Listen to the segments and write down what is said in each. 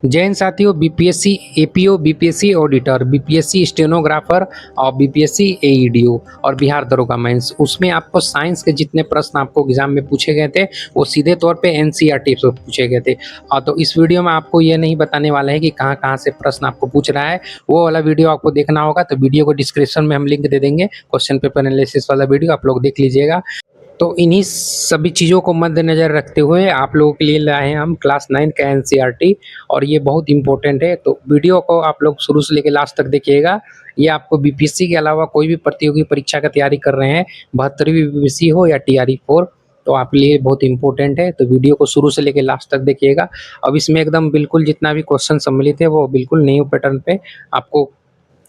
जय हिंद साथियों। BPSC APO, BPSC auditor, BPSC stenographer और बीपीएससी एईडीओ और बिहार दरोगा मेंस, उसमें आपको साइंस के जितने प्रश्न आपको एग्जाम में पूछे गए थे वो सीधे तौर पे एनसीईआरटी से पूछे गए थे। तो इस वीडियो में आपको ये नहीं बताने वाला है कि कहाँ कहाँ से प्रश्न आपको पूछ रहा है। वो वाला वीडियो आपको देखना होगा, तो वीडियो को डिस्क्रिप्शन में हम लिंक दे देंगे। क्वेश्चन पेपर एनालिसिस वाला वीडियो आप लोग देख लीजिएगा। तो इन्हीं सभी चीज़ों को मद्देनज़र रखते हुए आप लोगों के लिए लाए हैं हम क्लास 9 का एनसीईआरटी, और ये बहुत इंपॉर्टेंट है। तो वीडियो को आप लोग शुरू से लेकर लास्ट तक देखिएगा। ये आपको बीपीएससी के अलावा कोई भी प्रतियोगी परीक्षा का तैयारी कर रहे हैं, 72वीं बीपीएससी हो या टीआरई 4, तो आपके लिए बहुत इंपॉर्टेंट है। तो वीडियो को शुरू से लेकर लास्ट तक देखिएगा। अब इसमें एकदम बिल्कुल जितना भी क्वेश्चन सम्मिलित है वो बिल्कुल न्यू पैटर्न पे आपको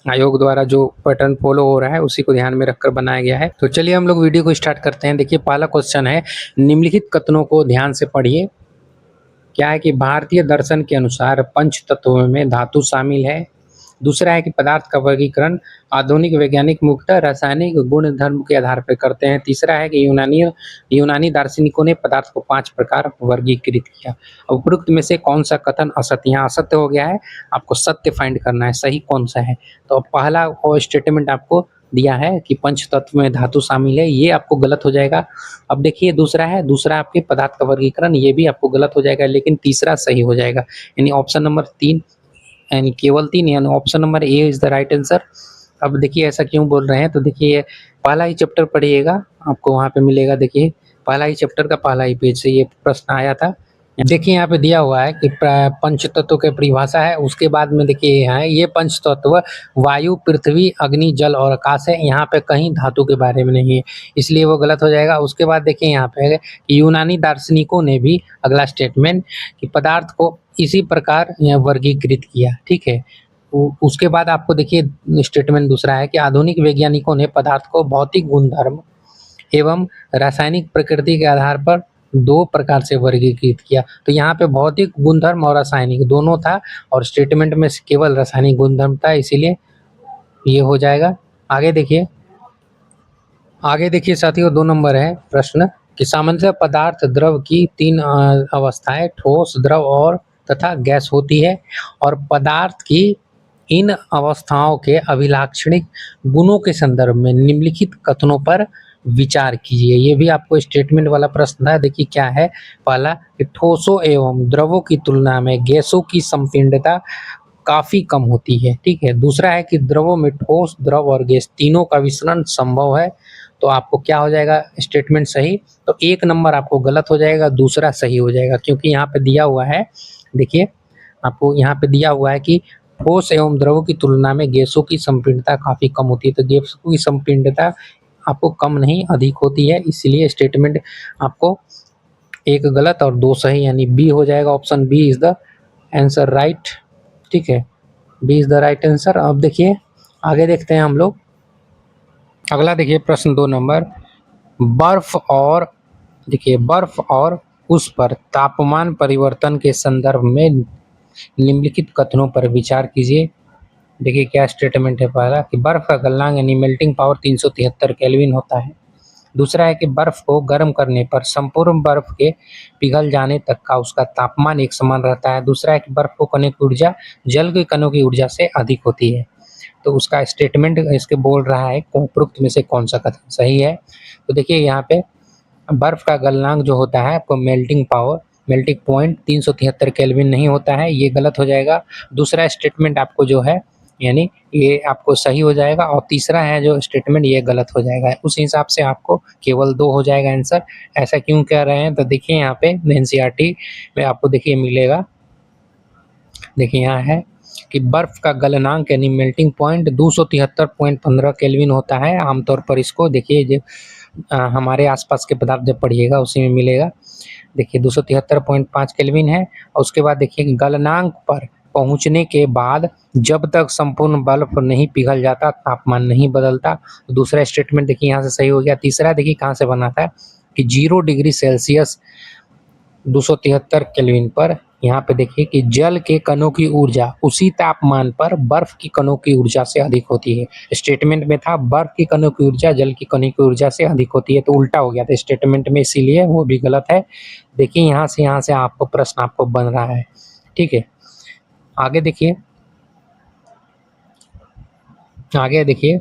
आयोग द्वारा जो पैटर्न फॉलो हो रहा है उसी को ध्यान में रखकर बनाया गया है। तो चलिए हम लोग वीडियो को स्टार्ट करते हैं। देखिए पहला क्वेश्चन है, निम्नलिखित कथनों को ध्यान से पढ़िए। क्या है कि भारतीय दर्शन के अनुसार पंच तत्वों में धातु शामिल है। दूसरा है कि पदार्थ का वर्गीकरण आधुनिक वैज्ञानिक मुख्यतः रासायनिक गुण धर्म के आधार पर करते हैं। तीसरा है कि यूनानी दार्शनिकों ने पदार्थ को 5 प्रकार वर्गीकृत किया। उपरोक्त में से कौन सा कथन असत्य, यहाँ असत्य हो गया है, आपको सत्य फाइंड करना है, सही कौन सा है। तो पहला स्टेटमेंट आपको दिया है कि पंच तत्व में धातु शामिल है, ये आपको गलत हो जाएगा। अब देखिए दूसरा है, दूसरा आपके पदार्थ का वर्गीकरण, ये भी आपको गलत हो जाएगा, लेकिन तीसरा सही हो जाएगा। यानी ऑप्शन नंबर 3, यानी केवल 3, यानी option number A is the right answer. अब देखिए ऐसा क्यों बोल रहे हैं, तो देखिए पहला ही चैप्टर पढ़िएगा, आपको वहाँ पे मिलेगा। देखिए पहला ही चैप्टर का पहला ही पेज से ये प्रश्न आया था। देखिए यहाँ पे दिया हुआ है कि पंच तत्व की परिभाषा है, उसके बाद में देखिए यहाँ है ये पंच तत्व वायु, पृथ्वी, अग्नि, जल और आकाश है। यहाँ पे कहीं धातु के बारे में नहीं है, इसलिए वो गलत हो जाएगा। उसके बाद देखिए यहाँ पे है कि यूनानी दार्शनिकों ने भी, अगला स्टेटमेंट, कि पदार्थ को इसी प्रकार वर्गीकृत किया। ठीक है। उसके बाद आपको देखिए स्टेटमेंट दूसरा है कि आधुनिक वैज्ञानिकों ने पदार्थ को भौतिक गुणधर्म एवं रासायनिक प्रकृति के आधार पर 2 प्रकार से वर्गीकृत किया। तो यहाँ पे भौतिक गुणधर्म और रासायनिक दोनों था, और स्टेटमेंट में केवल रासायनिक गुणधर्म था, इसीलिए ये हो जाएगा। आगे देखिए, आगे देखिए साथियों, 2 नंबर है प्रश्न कि सामान्यतः पदार्थ द्रव की 3 अवस्थाएं ठोस, द्रव और तथा गैस होती है, और पदार्थ की इन अवस्थाओं के अभिलाक्षणिक गुणों के संदर्भ में निम्नलिखित कथनों पर विचार कीजिए। ये भी आपको स्टेटमेंट वाला प्रश्न था। देखिए क्या है, पहला कि ठोसों एवं द्रवों की तुलना में गैसों की संपीड़नता काफी कम होती है। ठीक है। दूसरा है कि द्रवों में ठोस, द्रव और गैस तीनों का मिश्रण संभव है। तो आपको क्या हो जाएगा स्टेटमेंट सही। तो 1 नंबर आपको गलत हो जाएगा, दूसरा सही हो जाएगा, क्योंकि यहाँ पे दिया हुआ है, देखिए आपको यहाँ पे दिया हुआ है कि ठोस एवं द्रव की तुलना में गैसों की संपीड़नता काफी कम होती है। तो गैसों की संपीड़नता आपको कम नहीं अधिक होती है, इसलिए स्टेटमेंट आपको 1 गलत और 2 सही, यानी बी हो जाएगा। Option B is the answer right. ठीक है, B is the right answer. अब देखिए आगे देखते हैं हम लोग। अगला देखिए प्रश्न 2 नंबर, बर्फ और, देखिए बर्फ और उस पर तापमान परिवर्तन के संदर्भ में निम्नलिखित कथनों पर विचार कीजिए। देखिए क्या स्टेटमेंट है, पहला कि बर्फ का गलनांक यानी मेल्टिंग पावर 373 केल्विन होता है। दूसरा है कि बर्फ को गर्म करने पर संपूर्ण बर्फ के पिघल जाने तक का उसका तापमान एक समान रहता है। दूसरा है कि बर्फ को कणों की ऊर्जा जल के कणों की ऊर्जा से अधिक होती है। तो उसका स्टेटमेंट इसके बोल रहा है उपरोक्त में से कौन सा कथन सही है। तो देखिए यहाँ पे बर्फ का गलनांक जो होता है आपको मेल्टिंग पॉइंट 373 केल्विन नहीं होता है, ये गलत हो जाएगा। दूसरा स्टेटमेंट आपको जो है यानी ये आपको सही हो जाएगा, और तीसरा है जो स्टेटमेंट ये गलत हो जाएगा। उस हिसाब से आपको केवल 2 हो जाएगा आंसर। ऐसा क्यों कह रहे हैं, तो देखिए यहाँ पे एनसीईआरटी में आपको देखिए मिलेगा। देखिए यहाँ है कि बर्फ का गलनांक यानी मेल्टिंग पॉइंट 273.15 केल्विन होता है। आमतौर पर इसको देखिए जो हमारे आसपास के पदार्थ जब पढ़िएगा उसी में मिलेगा। देखिए 273.5 केल्विन है, और उसके बाद देखिए गलनांक पर पहुंचने के बाद जब तक संपूर्ण बर्फ नहीं पिघल जाता तापमान नहीं बदलता। तो दूसरा स्टेटमेंट देखिए यहाँ से सही हो गया। तीसरा देखिए कहाँ से बना था कि 0 डिग्री सेल्सियस 273 केल्विन पर यहाँ पे देखिए कि जल के कणों की ऊर्जा उसी तापमान पर बर्फ की कणों की ऊर्जा से अधिक होती है। स्टेटमेंट में था बर्फ की कणों की ऊर्जा जल की कणों की ऊर्जा से अधिक होती है, तो उल्टा हो गया था स्टेटमेंट में, इसीलिए वो भी गलत है। देखिए यहाँ से आपको प्रश्न आपको बन रहा है। ठीक है, आगे देखिए, आगे देखिए,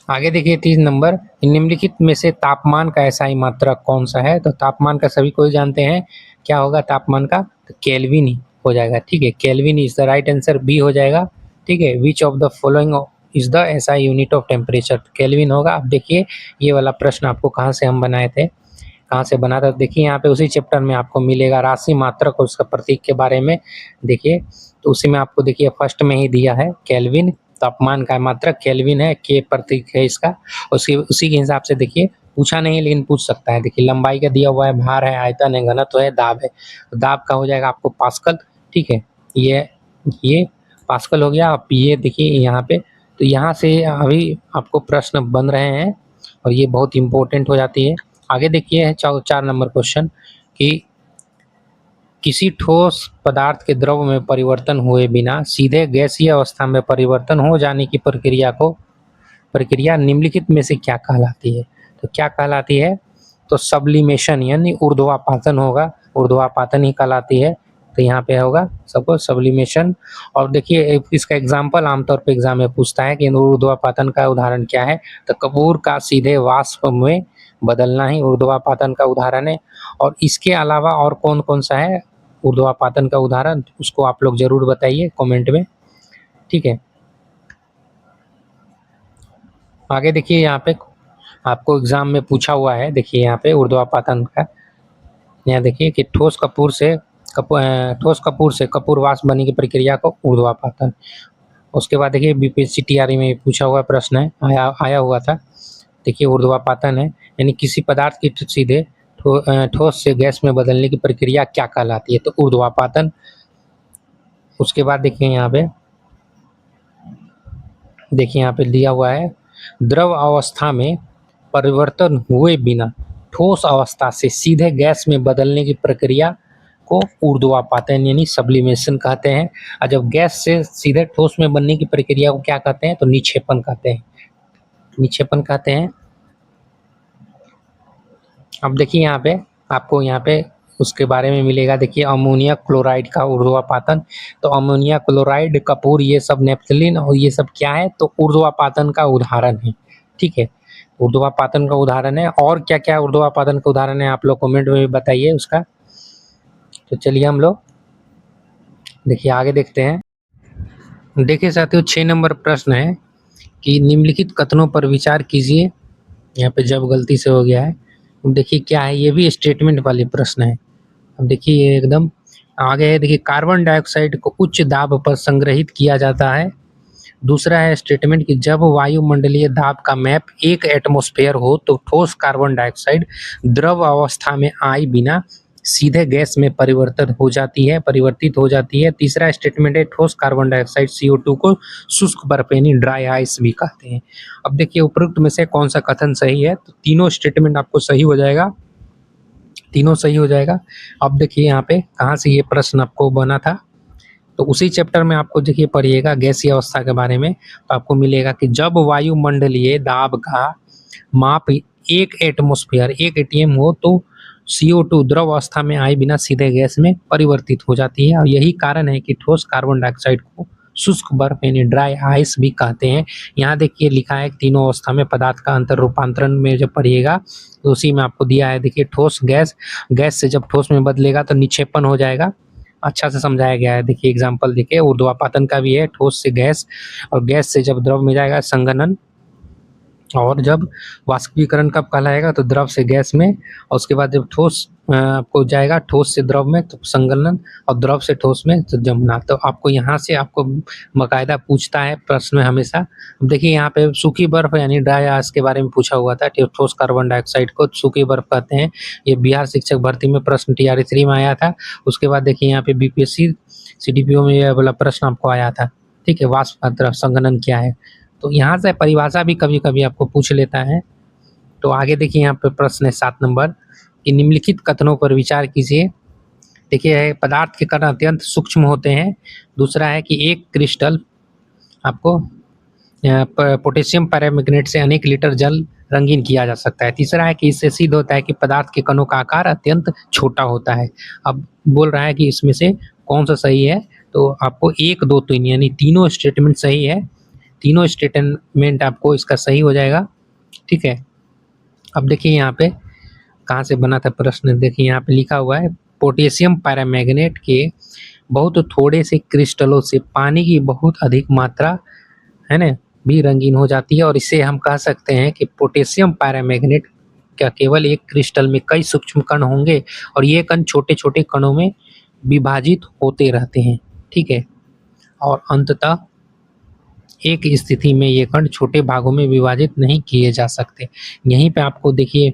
आगे देखिए 30 नंबर, निम्नलिखित में से तापमान का एसआई मात्रक कौन सा है? तो तापमान का सभी कोई जानते हैं, क्या होगा तापमान का? तो केल्विन ही हो जाएगा, ठीक है, kelvin is the right answer, B हो जाएगा, ठीक है। Which of the following is the SI unit of temperature? Kelvin होगा। अब देखिए ये वाला प्रश्न आपको कहाँ से हम बनाए थे, कहाँ से बना था, देखिए यहाँ पे उसी चैप्टर में आपको मिलेगा राशि मात्रक और उसका प्रतीक के बारे में, देखिए तो उसी में आपको देखिए फर्स्ट में ही दिया है केल्विन, तापमान का मात्रक केल्विन है, के प्रतीक है इसका, उसी के हिसाब से देखिए पूछा नहीं लेकिन पूछ सकता है। देखिए लंबाई का दिया हुआ है, भार है, आयतन है, घनत्व है, दाब है, तो दाब का हो जाएगा आपको पास्कल, ठीक है, ये पास्कल हो गया। अब ये देखिए यहाँ पे, तो यहाँ से अभी आपको प्रश्न बन रहे हैं और ये बहुत इंपॉर्टेंट हो जाती है। आगे देखिए 4 नंबर क्वेश्चन कि किसी ठोस पदार्थ के द्रव में परिवर्तन हुए बिना सीधे गैसीय अवस्था में परिवर्तन हो जाने की प्रक्रिया निम्नलिखित में से क्या कहलाती है? तो क्या कहलाती है? तो सब्लिमेशन यानी ऊर्ध्वापातन होगा, ऊर्ध्वापातन ही कहलाती है, तो यहाँ पे होगा सबको सब्लिमेशन। और देखिए इसका एग्जाम्पल आमतौर पे एग्जाम में पूछता है कि ऊर्ध्वापातन का उदाहरण क्या है? तो कपूर का सीधे वाष्प में बदलना ही ऊर्ध्वापातन का उदाहरण है। और इसके अलावा और कौन कौन सा है ऊर्ध्वापातन का उदाहरण, उसको आप लोग जरूर बताइए कमेंट में, ठीक है। आगे देखिए यहाँ पे आपको एग्जाम में पूछा हुआ है, देखिए यहाँ पे ऊर्ध्वापातन का, यहाँ देखिए कि ठोस कपूर से कपूर वाष्प बनने की प्रक्रिया को ऊर्ध्वापातन। उसके बाद देखिए बीपीएससी टीआरई में पूछा हुआ प्रश्न है, आया हुआ था, देखिए ऊर्ध्वापातन है यानी किसी पदार्थ की सीधे ठोस से गैस में बदलने की प्रक्रिया क्या कहलाती है? तो ऊर्ध्वापातन। उसके बाद देखिए यहाँ पे दिया हुआ है द्रव अवस्था में परिवर्तन हुए बिना ठोस अवस्था से सीधे गैस में बदलने की प्रक्रिया को ऊर्ध्वापातन यानी सब्लिमेशन कहते हैं। और जब गैस से सीधे ठोस में बनने की प्रक्रिया को क्या कहते हैं? तो निक्षेपण कहते हैं, निक्षेपण कहते हैं। अब देखिए यहाँ पे आपको यहाँ पे उसके बारे में मिलेगा, देखिए अमोनिया क्लोराइड का ऊर्ध्वापातन। तो अमोनिया क्लोराइड, कपूर, ये सब नेप्थलीन और ये सब क्या है? तो ऊर्ध्वापातन का उदाहरण है, ठीक है, ऊर्ध्वापातन का उदाहरण है। और क्या क्या ऊर्ध्वापातन का उदाहरण है आप लोग कमेंट में भी बताइए उसका। तो चलिए हम लोग देखिए आगे देखते हैं। देखिए साथियों 6 नंबर प्रश्न है कि निम्नलिखित कथनों पर विचार कीजिए, यहाँ पे जब गलती से हो गया है। अब देखिए क्या है, ये भी स्टेटमेंट वाले प्रश्न है। अब देखिए ये एकदम आगे है, देखिए कार्बन डाइऑक्साइड को उच्च दाब पर संग्रहित किया जाता है। दूसरा है स्टेटमेंट कि जब वायुमंडलीय दाब का मैप 1 एटमॉस्फेयर हो तो ठोस कार्बन डाइऑक्साइड द्रव अवस्था में आए बिना सीधे गैस में परिवर्तित हो जाती है। तीसरा स्टेटमेंट है ठोस कार्बन डाइऑक्साइड CO2 को शुष्क बर्फ यानी ड्राई आइस भी कहते हैं। अब देखिए उपरोक्त में से कौन सा कथन सही है? तो तीनों स्टेटमेंट आपको सही हो जाएगा, तीनों सही हो जाएगा। अब देखिए यहाँ पे कहाँ से ये प्रश्न आपको बना था, तो उसी चैप्टर में आपको देखिए पढ़िएगा गैसीय अवस्था के बारे में, तो आपको मिलेगा कि जब वायुमंडलीय दाब का माप 1 एटमॉस्फेयर 1 एटीएम हो तो CO2 द्रव अवस्था में आए बिना सीधे गैस में परिवर्तित हो जाती है। और यही कारण है कि ठोस कार्बन डाइऑक्साइड को शुष्क बर्फ यानी ड्राई आइस भी कहते हैं। यहाँ देखिए लिखा है तीनों अवस्था में पदार्थ का अंतर रूपांतरण में जब पढ़िएगा तो उसी में आपको दिया है, देखिए ठोस गैस से जब ठोस में बदलेगा तो निक्षेपण हो जाएगा, अच्छा से समझाया गया है। देखिए एग्जाम्पल देखिए ऊर्ध्वापातन का भी है, ठोस से गैस और गैस से जब द्रव में जाएगा संघनन, और जब वाष्पीकरण कब कहलाएगा? तो द्रव से गैस में, और उसके बाद जब ठोस आपको जाएगा ठोस से द्रव में तो संघनन, और द्रव से ठोस में तो जमना। तो आपको यहाँ से आपको बाकायदा पूछता है प्रश्न में हमेशा। देखिए यहाँ पे सूखी बर्फ यानी ड्राई आइस के बारे में पूछा हुआ था, ठोस कार्बन डाइऑक्साइड को सूखी बर्फ कहते हैं। ये बिहार शिक्षक भर्ती में प्रश्न TRE 3 में आया था। उसके बाद देखिए यहाँ पे BPSC CDPO में यह वाला प्रश्न आपको आया था, ठीक है, वाष्प द्रव संघनन क्या है? तो यहाँ से परिभाषा भी कभी कभी आपको पूछ लेता है। तो आगे देखिए यहाँ पे प्रश्न है 7 नंबर कि निम्नलिखित कथनों पर विचार कीजिए। देखिए पदार्थ के कण अत्यंत सूक्ष्म होते हैं। दूसरा है कि एक क्रिस्टल आपको पोटेशियम पैरामैग्नेट से अनेक लीटर जल रंगीन किया जा सकता है। तीसरा है कि इससे सिद्ध होता है कि पदार्थ के कणों का आकार अत्यंत छोटा होता है। अब बोल रहा है कि इसमें से कौन सा सही है? तो आपको 1, 2, 3 यानी तीनों स्टेटमेंट सही है, तीनों स्टेटमेंट आपको इसका सही हो जाएगा, ठीक है। अब देखिए यहाँ पे कहाँ से बना था प्रश्न, देखिए यहाँ पे लिखा हुआ है पोटेशियम पैरामैग्नेट के बहुत थोड़े से क्रिस्टलों से पानी की बहुत अधिक मात्रा है ना भी रंगीन हो जाती है, और इसे हम कह सकते हैं कि पोटेशियम पैरामैग्नेट का केवल एक क्रिस्टल में कई सूक्ष्म कण होंगे और ये कण छोटे छोटे कणों में विभाजित होते रहते हैं, ठीक है। और अंततः एक स्थिति में ये कण छोटे भागों में विभाजित नहीं किए जा सकते। यहीं पे आपको देखिए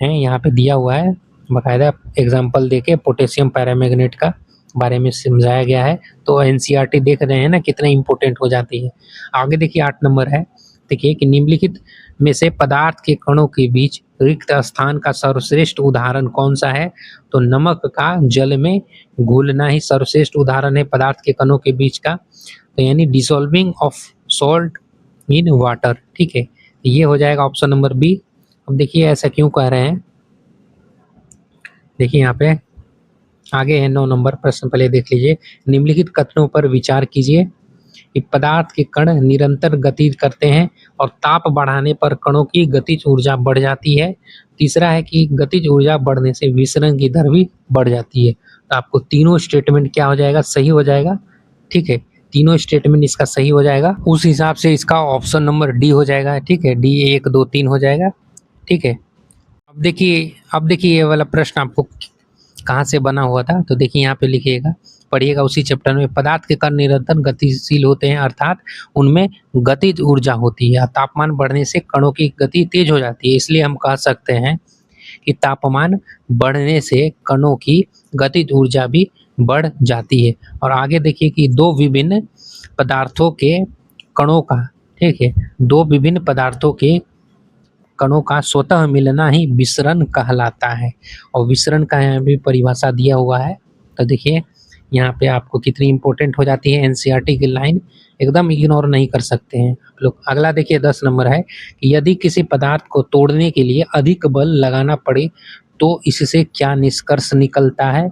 है यहाँ पे दिया हुआ है बाकायदा एग्जाम्पल देके पोटेशियम पैरामैग्नेट का बारे में समझाया गया है। तो एनसीईआरटी देख रहे हैं ना कितना इंपॉर्टेंट हो जाती है। आगे देखिए 8 नंबर है, देखिए कि निम्नलिखित में से पदार्थ के कणों के बीच रिक्त स्थान का सर्वश्रेष्ठ उदाहरण कौन सा है? तो नमक का जल में घुलना ही सर्वश्रेष्ठ उदाहरण है पदार्थ के कणों के बीच का, तो यानी dissolving of salt in water, ठीक है। ये हो जाएगा ऑप्शन नंबर बी। अब देखिए ऐसा क्यों कह रहे हैं, देखिए यहाँ पे आगे है 9 नंबर प्रश्न, पहले देख लीजिए। निम्नलिखित कथनों पर विचार कीजिए कि पदार्थ के कण निरंतर गति करते हैं और ताप बढ़ाने पर कणों की गतिज ऊर्जा बढ़ जाती है। तीसरा है कि गतिज ऊर्जा बढ़ने से विसरण की दर भी बढ़ जाती है। तो आपको तीनों स्टेटमेंट क्या हो जाएगा, सही हो जाएगा, ठीक है। तीनों स्टेटमेंट इसका सही हो जाएगा, उस हिसाब से इसका ऑप्शन नंबर डी हो जाएगा, ठीक है। डी 1, 2, 3 हो जाएगा, ठीक है। अब देखिए ये वाला प्रश्न आपको कहाँ से बना हुआ था, तो देखिए यहाँ पे लिखिएगा, पढ़िएगा उसी चैप्टर में। पदार्थ के कण निरंतर गतिशील होते हैं अर्थात उनमें गतिज ऊर्जा होती है। तापमान बढ़ने से कणों की गति तेज हो जाती है, इसलिए हम कह सकते हैं कि तापमान बढ़ने से कणों की गतिज ऊर्जा भी बढ़ जाती है। और आगे देखिए कि दो विभिन्न पदार्थों के कणों का, ठीक है, दो विभिन्न पदार्थों के कणों का स्वतः मिलना ही विसरण कहलाता है। और विसरण का यहाँ भी परिभाषा दिया हुआ है, तो देखिए यहाँ पे आपको कितनी इंपॉर्टेंट हो जाती है एनसीईआरटी की लाइन, एकदम इग्नोर नहीं कर सकते हैं आप लोग। अगला देखिए 10 नंबर है कि यदि किसी पदार्थ को तोड़ने के लिए अधिक बल लगाना पड़े तो इससे क्या निष्कर्ष निकलता है?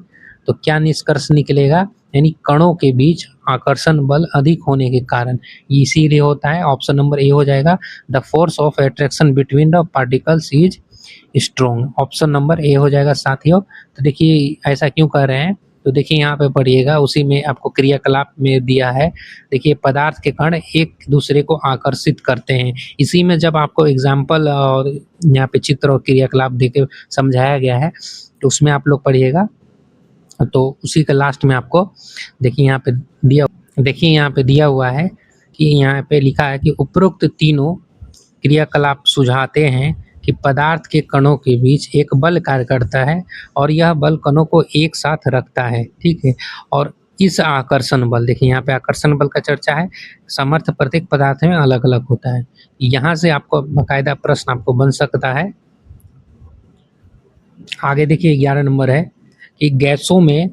तो क्या निष्कर्ष निकलेगा, यानी कणों के बीच आकर्षण बल अधिक होने के कारण इसीलिए होता है। ऑप्शन नंबर ए हो जाएगा, the force of attraction between the particles is strong. Option number A हो जाएगा साथियों। तो देखिए ऐसा क्यों कह रहे हैं, तो देखिए यहाँ पे पढ़िएगा, उसी में आपको क्रियाकलाप में दिया है। देखिए पदार्थ के कण एक दूसरे को आकर्षित करते हैं, इसी में जब आपको एग्जाम्पल और यहाँ पे चित्र और क्रियाकलाप देके समझाया गया है, तो उसमें आप लोग पढ़िएगा। तो उसी का लास्ट में आपको देखिए यहाँ पे दिया हुआ है कि यहाँ पे लिखा है कि उपरोक्त तीनों क्रियाकलाप सुझाते हैं कि पदार्थ के कणों के बीच एक बल कार्य करता है और यह बल कणों को एक साथ रखता है, ठीक है। और इस आकर्षण बल, देखिए यहाँ पे आकर्षण बल का चर्चा है, सामर्थ्य प्रत्येक पदार्थ में अलग अलग होता है। यहाँ से आपको बाकायदा प्रश्न आपको बन सकता है। आगे देखिए 11 नंबर है कि गैसों में,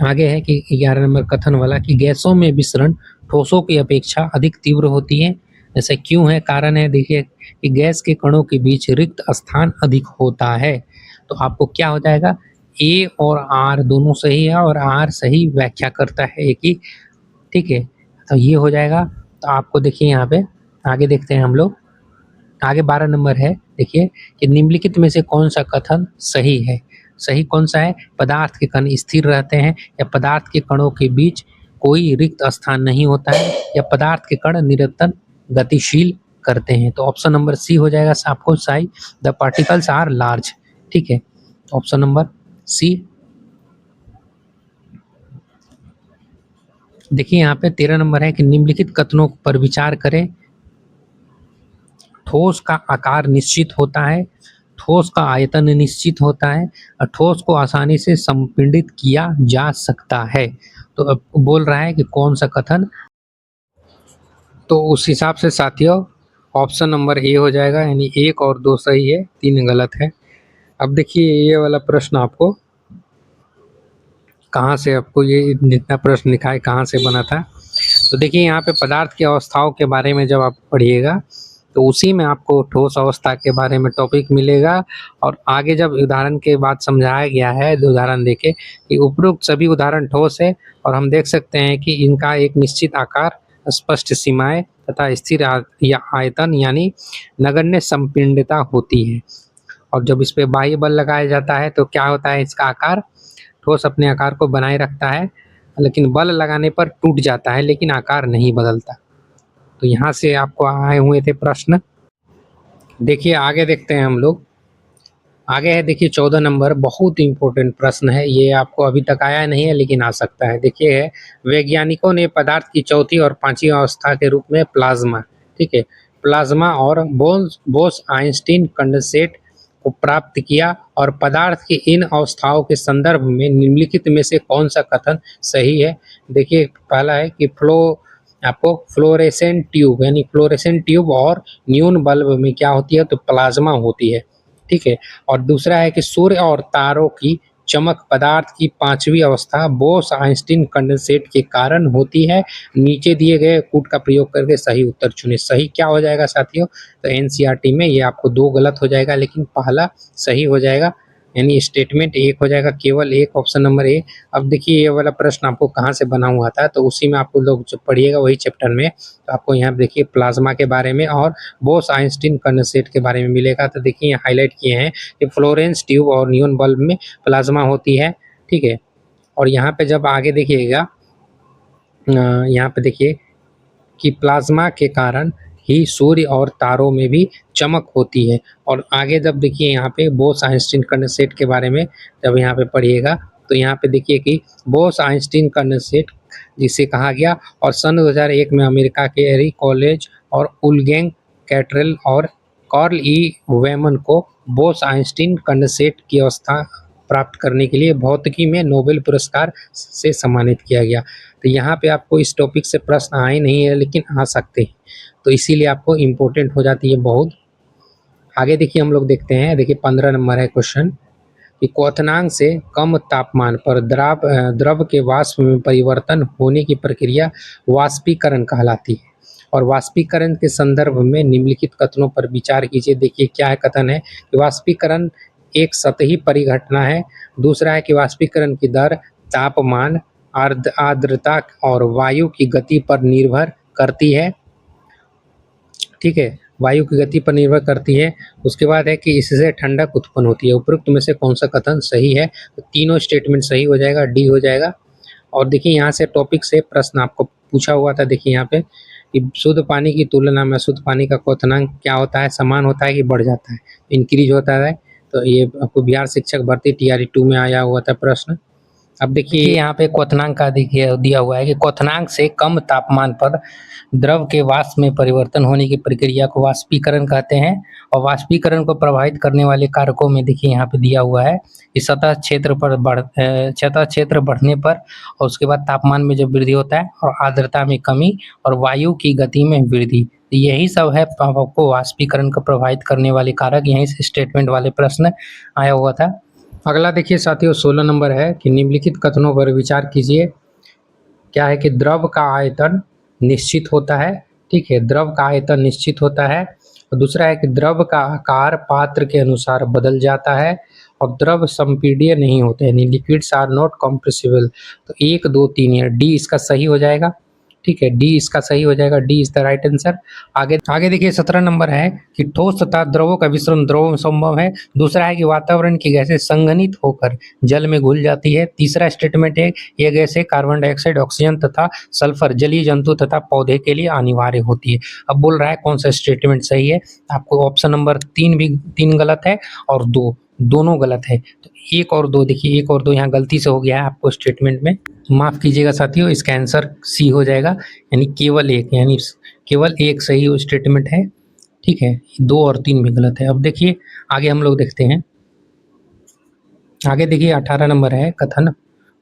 आगे है कि 11 नंबर कथन वाला कि गैसों में विसरण ठोसों की अपेक्षा अधिक तीव्र होती है। ऐसा क्यों है, कारण है देखिए कि गैस के कणों के बीच रिक्त स्थान अधिक होता है। तो आपको क्या हो जाएगा, ए और आर दोनों सही है और आर सही व्याख्या करता है एक ही, ठीक है। तो ये हो जाएगा। तो आपको देखिए यहाँ पे आगे देखते हैं हम लोग, आगे 12 नंबर है, देखिए कि निम्नलिखित में से कौन सा कथन सही है। सही कौन सा है, पदार्थ के कण स्थिर रहते हैं या पदार्थ के कणों के बीच कोई रिक्त स्थान नहीं होता है या पदार्थ के कण निरंतर गतिशील करते हैं। तो ऑप्शन नंबर सी हो जाएगा आपको सही, द पार्टिकल्स आर लार्ज, ठीक है। Option number C. देखिए यहाँ पे 13 नंबर है कि निम्नलिखित कथनों पर विचार करें। ठोस का आकार निश्चित होता है, ठोस का आयतन निश्चित होता है और ठोस को आसानी से संपीड़ित किया जा सकता है। तो अब बोल रहा है कि कौन सा कथन, तो उस हिसाब से साथियों ऑप्शन नंबर ए हो जाएगा, यानी 1 और 2 सही है, 3 गलत है। अब देखिए ये वाला प्रश्न आपको कहाँ से, आपको ये जितना प्रश्न लिखा है कहाँ से बना था। तो देखिए यहाँ पे पदार्थ की अवस्थाओं के बारे में जब आप पढ़िएगा तो उसी में आपको ठोस अवस्था के बारे में टॉपिक मिलेगा। और आगे जब उदाहरण के बाद समझाया गया है, उदाहरण देके कि उपरोक्त सभी उदाहरण ठोस है और हम देख सकते हैं कि इनका एक निश्चित आकार, स्पष्ट सीमाएं तथा स्थिर या आयतन यानी नगण्य संपीड़ितता होती है। और जब इस पे बाह्य बल लगाया जाता है तो क्या होता है, इसका आकार, ठोस अपने आकार को बनाए रखता है, लेकिन बल लगाने पर टूट जाता है लेकिन आकार नहीं बदलता। तो यहाँ से आपको आए हुए थे प्रश्न। देखिए आगे देखते हैं हम लोग। आगे है देखिए 14 नंबर, बहुत इंपॉर्टेंट प्रश्न है ये, आपको अभी तक आया नहीं है लेकिन आ सकता है। देखिए है, वैज्ञानिकों ने पदार्थ की चौथी और पांचवी अवस्था के रूप में प्लाज्मा, ठीक है, प्लाज्मा और बोस आइंस्टीन कंडेंसेट को प्राप्त किया और पदार्थ की इन अवस्थाओं के संदर्भ में निम्नलिखित में से कौन सा कथन सही है। देखिए पहला है कि आपको फ्लोरेसेंट ट्यूब यानी फ्लोरेसेंट ट्यूब और न्यून बल्ब में क्या होती है, तो प्लाज्मा होती है, ठीक है। और दूसरा है कि सूर्य और तारों की चमक पदार्थ की पांचवी अवस्था बोस आइंस्टीन कंडेंसेट के कारण होती है। नीचे दिए गए कूट का प्रयोग करके सही उत्तर चुने। सही क्या हो जाएगा साथियों, तो एनसीईआरटी में ये आपको 2 गलत हो जाएगा लेकिन पहला सही हो जाएगा, यानी स्टेटमेंट 1 हो जाएगा, केवल एक, ऑप्शन नंबर ए। अब देखिए ये वाला प्रश्न आपको कहाँ से बना हुआ था, तो उसी में आपको लोग जब पढ़िएगा वही चैप्टर में, तो आपको यहाँ देखिए प्लाज्मा के बारे में और बोस आइंस्टीन कंडेंसेट के बारे में मिलेगा। तो देखिए यहाँ हाईलाइट किए हैं कि फ्लोरेंस ट्यूब और नियॉन बल्ब में प्लाज्मा होती है, ठीक है। और यहाँ पे जब आगे देखिएगा, यहाँ पे देखिए कि प्लाज्मा के कारण ही सूर्य और तारों में भी चमक होती है। और आगे जब देखिए यहाँ पे बोस आइंस्टीन कंडेंसेट के बारे में जब यहाँ पे पढ़िएगा, तो यहाँ पे देखिए कि बोस आइंस्टीन कंडेंसेट जिसे कहा गया, और सन 2001 में अमेरिका के एरी कॉलेज और उलगेंग कैटरेल और कार्ल ई वेमन को बोस आइंस्टीन कंडेंसेट की अवस्था प्राप्त करने के लिए भौतिकी में नोबेल पुरस्कार से सम्मानित किया गया। तो यहाँ पे आपको इस टॉपिक से प्रश्न आए नहीं है लेकिन आ सकते हैं, तो इसीलिए आपको इम्पोर्टेंट हो जाती है बहुत। आगे देखिए हम लोग देखते हैं, देखिए 15 नंबर है क्वेश्चन कि क्वथनांक से कम तापमान पर द्रव के वाष्प में परिवर्तन होने की प्रक्रिया वाष्पीकरण कहलाती है। और वाष्पीकरण के संदर्भ में निम्नलिखित कथनों पर विचार कीजिए। देखिए क्या है कथन है कि वाष्पीकरण एक सतही परिघटना है। दूसरा है कि वाष्पीकरण की दर तापमान, आर्द्रता और वायु की गति पर निर्भर करती है, ठीक है, वायु की गति पर निर्भर करती है। उसके बाद है कि इससे ठंडक उत्पन्न होती है। उपरोक्त में से कौन सा कथन सही है, तो तीनों स्टेटमेंट सही हो जाएगा, डी हो जाएगा। और देखिए यहाँ से टॉपिक से प्रश्न आपको पूछा हुआ था, देखिए यहाँ पे कि शुद्ध पानी की तुलना में शुद्ध पानी का क्वथनांक क्या होता है, समान होता है कि बढ़ जाता है, इंक्रीज होता है। तो ये आपको बिहार शिक्षक भर्ती TRE 2 में आया हुआ था प्रश्न। अब देखिए यहाँ पे क्वथनांक का देखिए दिया हुआ है कि क्वथनांक से कम तापमान पर द्रव के वाष्प में परिवर्तन होने की प्रक्रिया को वाष्पीकरण कहते हैं। और वाष्पीकरण को प्रभावित करने वाले कारकों में देखिए यहाँ पे दिया हुआ है कि सतह क्षेत्र बढ़ने पर, और उसके बाद तापमान में जब वृद्धि होता है, और आर्द्रता में कमी, और वायु की गति में वृद्धि, यही सब है आपको वाष्पीकरण को प्रभावित करने वाले कारक। यहीं से स्टेटमेंट वाले प्रश्न आया हुआ था। अगला देखिए साथियों 16 नंबर है कि निम्नलिखित कथनों पर विचार कीजिए। क्या है कि द्रव का आयतन निश्चित होता है, ठीक है, द्रव का आयतन निश्चित होता है। और दूसरा है कि द्रव का आकार पात्र के अनुसार बदल जाता है, और द्रव संपीड्य नहीं होते हैं, लिक्विड्स आर नॉट कंप्रेसिबल। तो 1 2 3 है, डी इसका सही हो जाएगा, ठीक है, डी इसका सही हो जाएगा, D is the right answer. आगे देखिए 17 नंबर है कि ठोस तथा द्रवों का मिश्रण द्रव में संभव है। दूसरा है कि वातावरण की गैसें संघनित होकर जल में घुल जाती है। तीसरा स्टेटमेंट है ये गैसें कार्बन डाइऑक्साइड, ऑक्सीजन तथा सल्फर जलीय जंतु तथा पौधे के लिए अनिवार्य होती है। अब बोल रहा है कौन सा स्टेटमेंट सही है, आपको ऑप्शन नंबर 3 गलत है और दोनों गलत है। तो 1 और 2, देखिए 1 और 2 यहाँ गलती से हो गया है आपको स्टेटमेंट में, माफ़ कीजिएगा साथियों, इसका आंसर सी हो जाएगा, यानी केवल एक सही स्टेटमेंट है, ठीक है, 2 और 3 भी गलत है। अब देखिए आगे हम लोग देखते हैं। आगे देखिए 18 नंबर है कथन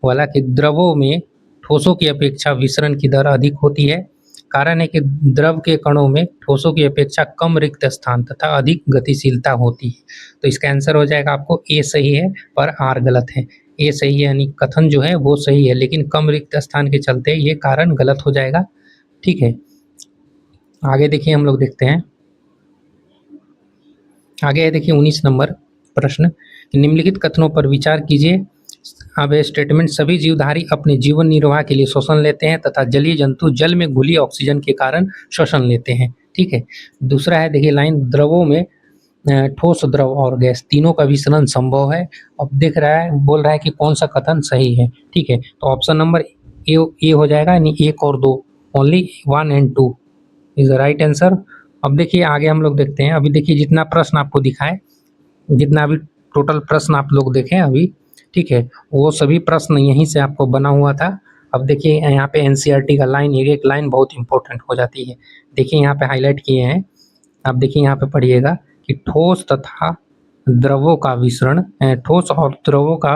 वाला कि द्रवों में ठोसों की अपेक्षा विसरण की दर अधिक होती है। कारण है कि द्रव के कणों में ठोसों की अपेक्षा कम रिक्त स्थान तथा अधिक गतिशीलता होती है। तो इसका आंसर हो जाएगा आपको ए सही है पर आर गलत है। ए सही है यानी कथन जो है वो सही है, लेकिन कम रिक्त स्थान के चलते ये कारण गलत हो जाएगा, ठीक है। आगे देखिए हम लोग देखते हैं आगे है देखिए 19 नंबर प्रश्न, निम्नलिखित कथनों पर विचार कीजिए। अब स्टेटमेंट, सभी जीवधारी अपने जीवन निर्वाह के लिए श्वसन लेते हैं तथा जलीय जंतु जल में घुली ऑक्सीजन के कारण श्वसन लेते हैं। ठीक है। दूसरा है देखिए लाइन, द्रवों में ठोस, द्रव और गैस तीनों का विसरण संभव है। अब दिख रहा है, बोल रहा है कि कौन सा कथन सही है। ठीक है, तो ऑप्शन नंबर ए हो जाएगा, यानी 1 और 2, only 1 and 2 is the right answer. अब देखिए आगे हम लोग देखते हैं। अभी देखिए जितना प्रश्न आपको दिखाए, जितना भी टोटल प्रश्न आप लोग देखें अभी, ठीक है, वो सभी प्रश्न यहीं से आपको बना हुआ था। अब देखिए यहाँ पे एनसीईआरटी का लाइन, एक एक लाइन बहुत इंपॉर्टेंट हो जाती है। देखिए यहाँ पे हाईलाइट किए हैं, आप देखिए यहाँ पे पढ़िएगा कि ठोस तथा द्रवों का विसरण, ठोस और द्रवों का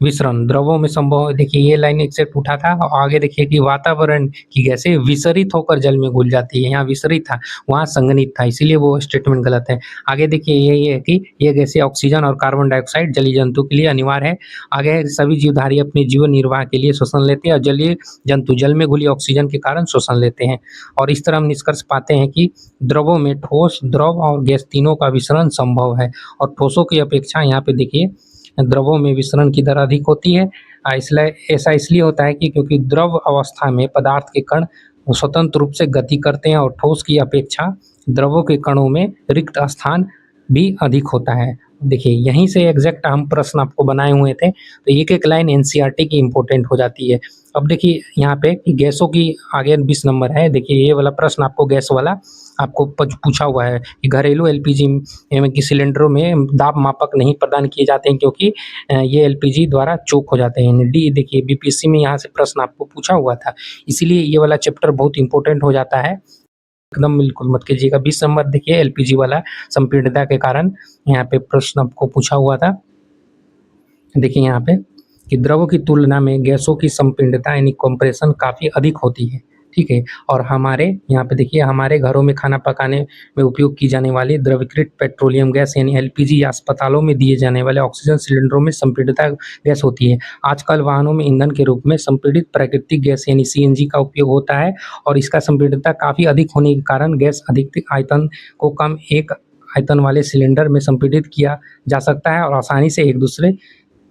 विसरण द्रवों में संभव है। देखिए ये लाइन एक्सेप्ट उठा था। और आगे देखिए कि वातावरण की गैसें विसरित होकर जल में घुल जाती है, यहाँ विसरित था, वहाँ संघनित था, इसीलिए वो स्टेटमेंट गलत है। आगे देखिए ये है कि ये गैसें ऑक्सीजन और कार्बन डाइऑक्साइड जलीय जंतु के लिए अनिवार्य है। आगे है सभी जीवधारी अपने जीवन निर्वाह के लिए श्वसन लेते हैं और जलीय जंतु जल में घुली ऑक्सीजन के कारण श्वसन लेते हैं। और इस तरह हम निष्कर्ष पाते हैं कि द्रवों में ठोस, द्रव और गैस तीनों का विसरण संभव है। और ठोसों की अपेक्षा यहाँ पे देखिए द्रवों में विसरण की दर अधिक होती है। इसलिए ऐसा इसलिए होता है कि क्योंकि द्रव अवस्था में पदार्थ के कण स्वतंत्र रूप से गति करते हैं और ठोस की अपेक्षा द्रवों के कणों में रिक्त स्थान भी अधिक होता है। देखिए यहीं से एग्जैक्ट हम प्रश्न आपको बनाए हुए थे, तो एक एक लाइन एनसीईआरटी की इंपॉर्टेंट हो जाती है। अब देखिए यहाँ पे कि गैसों की आगे 20 नंबर है। देखिए ये वाला प्रश्न आपको गैस वाला आपको पूछा हुआ है कि घरेलू एलपीजी की सिलेंडरों में दाब मापक नहीं प्रदान किए जाते हैं क्योंकि ये एलपीजी द्वारा चोक हो जाते हैं। डी देखिए बीपीएससी में यहाँ से प्रश्न आपको पूछा हुआ था, इसीलिए ये वाला चैप्टर बहुत इंपॉर्टेंट हो जाता है, एकदम बिल्कुल मत कीजिएगा। 20 नंबर देखिए एलपीजी वाला संपीड़ितता के कारण यहाँ पे प्रश्न आपको पूछा हुआ था। देखिए यहाँ पे कि द्रवों की तुलना में गैसों की संपीड़ितता यानी कंप्रेशन काफ़ी अधिक होती है। ठीक है, और हमारे यहाँ पे देखिए हमारे घरों में खाना पकाने में उपयोग की जाने वाली द्रवीकृत पेट्रोलियम गैस यानी एलपीजी या अस्पतालों में दिए जाने वाले ऑक्सीजन सिलेंडरों में संपीड़ितता गैस होती है। आजकल वाहनों में ईंधन के रूप में संपीड़ित प्राकृतिक गैस यानी सीएनजी का उपयोग होता है और इसका संपीड़ितता काफ़ी अधिक होने के कारण गैस अधिक आयतन को कम एक आयतन वाले सिलेंडर में संपीड़ित किया जा सकता है और आसानी से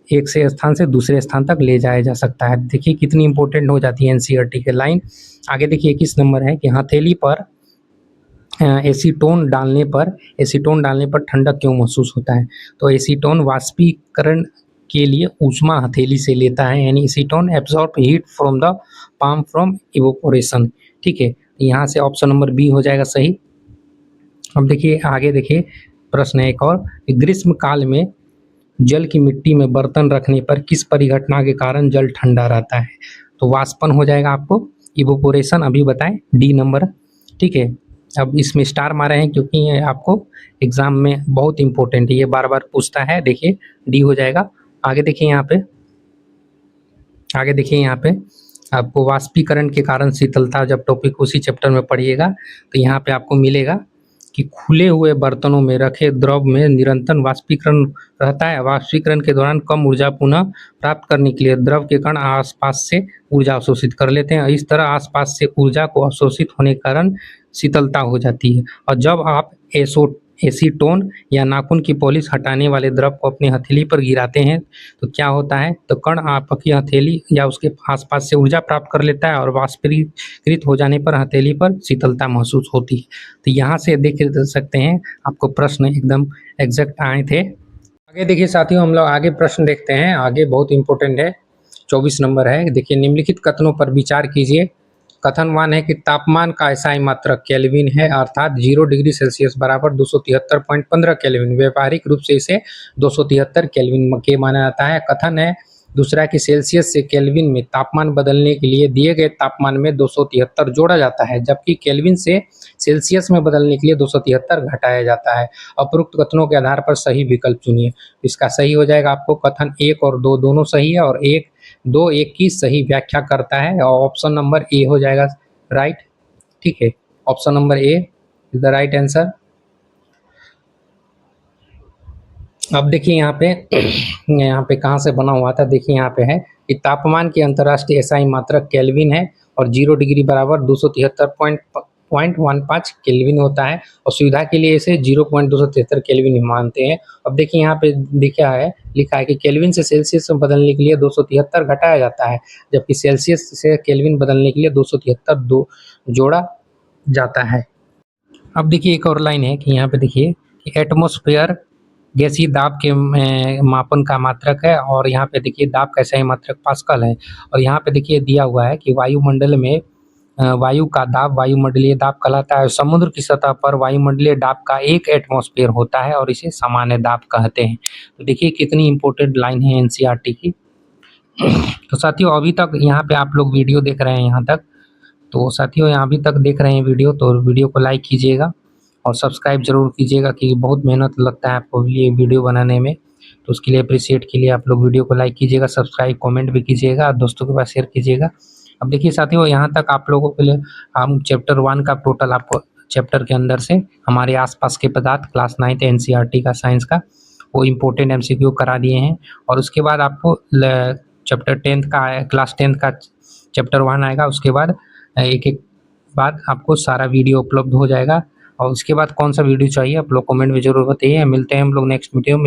एक से स्थान से दूसरे स्थान तक ले जाया जा सकता है। देखिए कितनी इंपॉर्टेंट हो जाती है एनसीईआरटी के लाइन। आगे देखिए 21 नंबर है कि हथेली पर एसीटोन डालने पर ठंडक क्यों महसूस होता है। तो एसीटोन वाष्पीकरण के लिए ऊष्मा हथेली से लेता है, यानी acetone absorb heat from the palm from evaporation. ठीक है, यहाँ से ऑप्शन नंबर बी हो जाएगा सही। अब देखिए आगे देखिए प्रश्न है एक और, ग्रीष्म काल में जल की मिट्टी में बर्तन रखने पर किस परिघटना के कारण जल ठंडा रहता है। तो वाष्पन हो जाएगा आपको, इवोपोरेशन अभी बताएं, डी नंबर। ठीक है, अब इसमें स्टार मारे हैं क्योंकि ये आपको एग्जाम में बहुत इंपॉर्टेंट है, ये बार बार पूछता है। देखिए डी हो जाएगा। आगे देखिए यहाँ पे आपको वाष्पीकरण के कारण शीतलता, जब टॉपिक उसी चैप्टर में पढ़िएगा तो यहाँ पे आपको मिलेगा कि खुले हुए बर्तनों में रखे द्रव में निरंतर वाष्पीकरण रहता है। वाष्पीकरण के दौरान कम ऊर्जा पुनः प्राप्त करने के लिए द्रव के कण आसपास से ऊर्जा अवशोषित कर लेते हैं। इस तरह आसपास से ऊर्जा को अवशोषित होने के कारण शीतलता हो जाती है। और जब आप एसीटोन या नाखून की पॉलिश हटाने वाले द्रव को अपनी हथेली पर गिराते हैं तो क्या होता है, तो कण आपकी हथेली या उसके आसपास से ऊर्जा प्राप्त कर लेता है और वाष्पीकृत हो जाने पर हथेली पर शीतलता महसूस होती है। तो यहाँ से देख सकते हैं आपको प्रश्न एकदम एग्जैक्ट आए थे। आगे देखिए साथियों, हम लोग आगे प्रश्न देखते हैं। आगे बहुत इंपॉर्टेंट है, 24 नंबर है। देखिए निम्नलिखित कथनों पर विचार कीजिए। कथन 1 है कि तापमान का SI मात्रक केल्विन है, अर्थात 0 डिग्री सेल्सियस बराबर 273.15 केल्विन। व्यावहारिक रूप से इसे 273 केल्विन के माना जाता है। कथन है दूसरा कि सेल्सियस से केल्विन में तापमान बदलने के लिए दिए गए तापमान में 273 जोड़ा जाता है, जबकि केल्विन से सेल्सियस में बदलने के लिए 273 घटाया जाता है। उपरोक्त कथनों के आधार पर सही विकल्प चुनिए। इसका सही हो जाएगा आपको कथन 1 और 2 दोनों सही है, और 2 एक की सही व्याख्या करता है, और ऑप्शन नंबर ए हो जाएगा राइट। ठीक है, option number A is the right answer. अब देखिए यहाँ पे कहाँ से बना हुआ था। देखिए यहाँ पे है कि तापमान की अंतर्राष्ट्रीय SI मात्रक केल्विन है और 0 डिग्री बराबर 0.15 केल्विन होता है और सुविधा के लिए इसे 0.273 केल्विन मानते हैं। अब देखिए यहाँ पे लिखा है कि केल्विन से सेल्सियस में बदलने के लिए 273 घटाया जाता है, जबकि सेल्सियस से केल्विन बदलने के लिए 273 जोड़ा जाता है। अब देखिए एक और लाइन है कि यहाँ पे देखिए कि एटमॉस्फेयर गैसीय दाब के मापन का मात्रक है, और यहाँ पे देखिए दाब का सही मात्रक पास्कल है। और यहाँ पे देखिए दिया हुआ है कि वायुमंडल में वायु का दाब वायुमंडलीय दाब कहलाता है। समुद्र की सतह पर वायुमंडलीय दाब का एक एटमॉस्फेयर होता है और इसे सामान्य दाब कहते हैं। तो देखिए कितनी इंपॉर्टेंट लाइन है एनसीईआरटी की। तो साथियों अभी तक यहाँ पे आप लोग वीडियो देख रहे हैं यहाँ तक, तो साथियों यहाँ अभी तक देख रहे हैं वीडियो, तो वीडियो को लाइक कीजिएगा और सब्सक्राइब जरूर कीजिएगा, कि बहुत मेहनत लगता है आपको ये वीडियो बनाने में। तो उसके लिए अप्रिशिएट के लिए आप लोग वीडियो को लाइक कीजिएगा, सब्सक्राइब, कमेंट भी कीजिएगा, दोस्तों के पास शेयर कीजिएगा। अब देखिए साथियों यहाँ तक आप लोगों के लिए हम चैप्टर 1 का टोटल आपको चैप्टर के अंदर से हमारे आसपास के पदार्थ क्लास 9th एनसीईआरटी का साइंस का वो इम्पोर्टेंट एमसीक्यू करा दिए हैं। और उसके बाद आपको चैप्टर 10th का क्लास 10th का चैप्टर 1 आएगा। उसके बाद एक बाद आपको सारा वीडियो उपलब्ध हो जाएगा। और उसके बाद कौन सा वीडियो चाहिए आप लोग कमेंट में जरूर बताइए। मिलते हैं हम लोग नेक्स्ट वीडियो में।